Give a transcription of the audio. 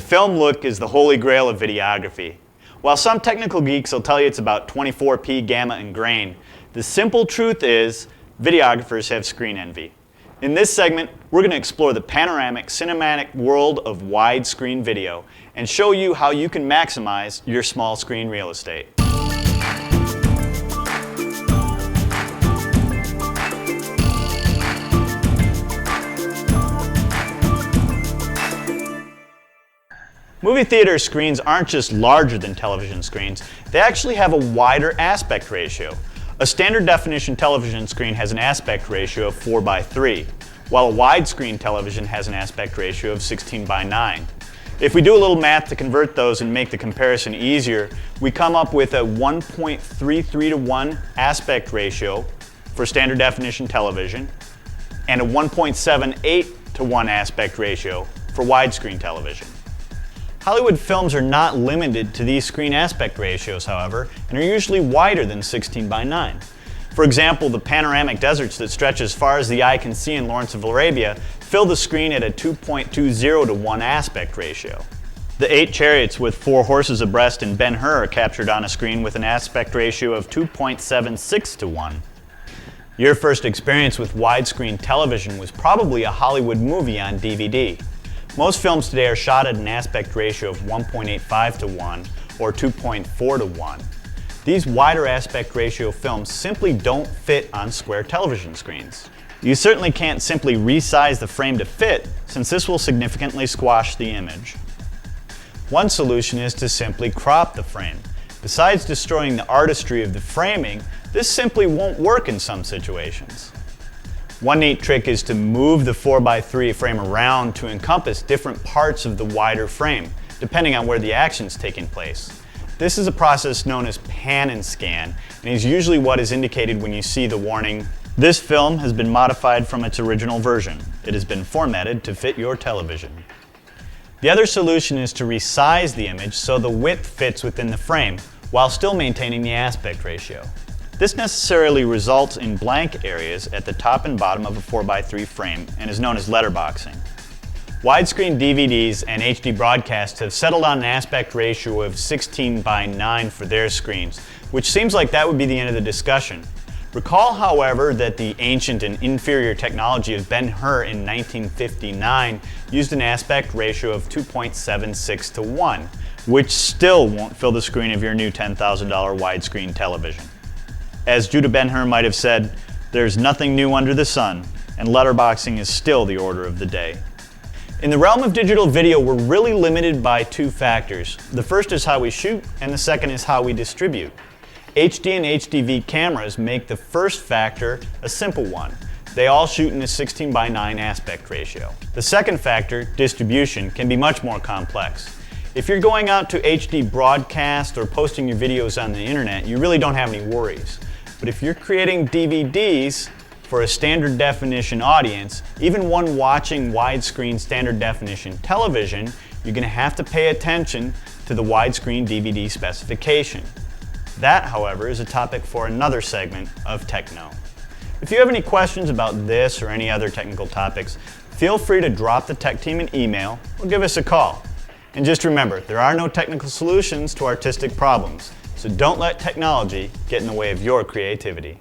film look is the holy grail of videography. While some technical geeks will tell you it's about 24p gamma and grain, the simple truth is videographers have screen envy. In this segment, we're going to explore the panoramic cinematic world of widescreen video and show you how you can maximize your small screen real estate. Movie theater screens aren't just larger than television screens, they actually have a wider aspect ratio. A standard definition television screen has an aspect ratio of 4:3, while a widescreen television has an aspect ratio of 16:9. If we do a little math to convert those and make the comparison easier, we come up with a 1.33 to 1 aspect ratio for standard definition television and a 1.78 to 1 aspect ratio for widescreen television. Hollywood films are not limited to these screen aspect ratios, however, and are usually wider than 16:9. For example, the panoramic deserts that stretch as far as the eye can see in Lawrence of Arabia fill the screen at a 2.20 to 1 aspect ratio. The 8 chariots with 4 horses abreast in Ben-Hur are captured on a screen with an aspect ratio of 2.76 to 1. Your first experience with widescreen television was probably a Hollywood movie on DVD. Most films today are shot at an aspect ratio of 1.85 to 1 or 2.4 to 1. These wider aspect ratio films simply don't fit on square television screens. You certainly can't simply resize the frame to fit, since this will significantly squash the image. One solution is to simply crop the frame. Besides destroying the artistry of the framing, this simply won't work in some situations. One neat trick is to move the 4:3 frame around to encompass different parts of the wider frame, depending on where the action is taking place. This is a process known as pan and scan, and is usually what is indicated when you see the warning, "This film has been modified from its original version. It has been formatted to fit your television." The other solution is to resize the image so the width fits within the frame, while still maintaining the aspect ratio. This necessarily results in blank areas at the top and bottom of a 4:3 frame and is known as letterboxing. Widescreen DVDs and HD broadcasts have settled on an aspect ratio of 16:9 for their screens, which seems like that would be the end of the discussion. Recall, however, that the ancient and inferior technology of Ben-Hur in 1959 used an aspect ratio of 2.76 to 1, which still won't fill the screen of your new $10,000 widescreen television. As Judah Ben-Hur might have said, "There's nothing new under the sun," and letterboxing is still the order of the day. In the realm of digital video, we're really limited by 2 factors. The first is how we shoot, and the second is how we distribute. HD and HDV cameras make the first factor a simple one. They all shoot in a 16:9 aspect ratio. The second factor, distribution, can be much more complex. If you're going out to HD broadcast or posting your videos on the internet, you really don't have any worries. But if you're creating DVDs for a standard definition audience, even one watching widescreen standard definition television, you're going to have to pay attention to the widescreen DVD specification. That, however, is a topic for another segment of TechKnow. If you have any questions about this or any other technical topics, feel free to drop the tech team an email or give us a call. And just remember, there are no technical solutions to artistic problems. So don't let technology get in the way of your creativity.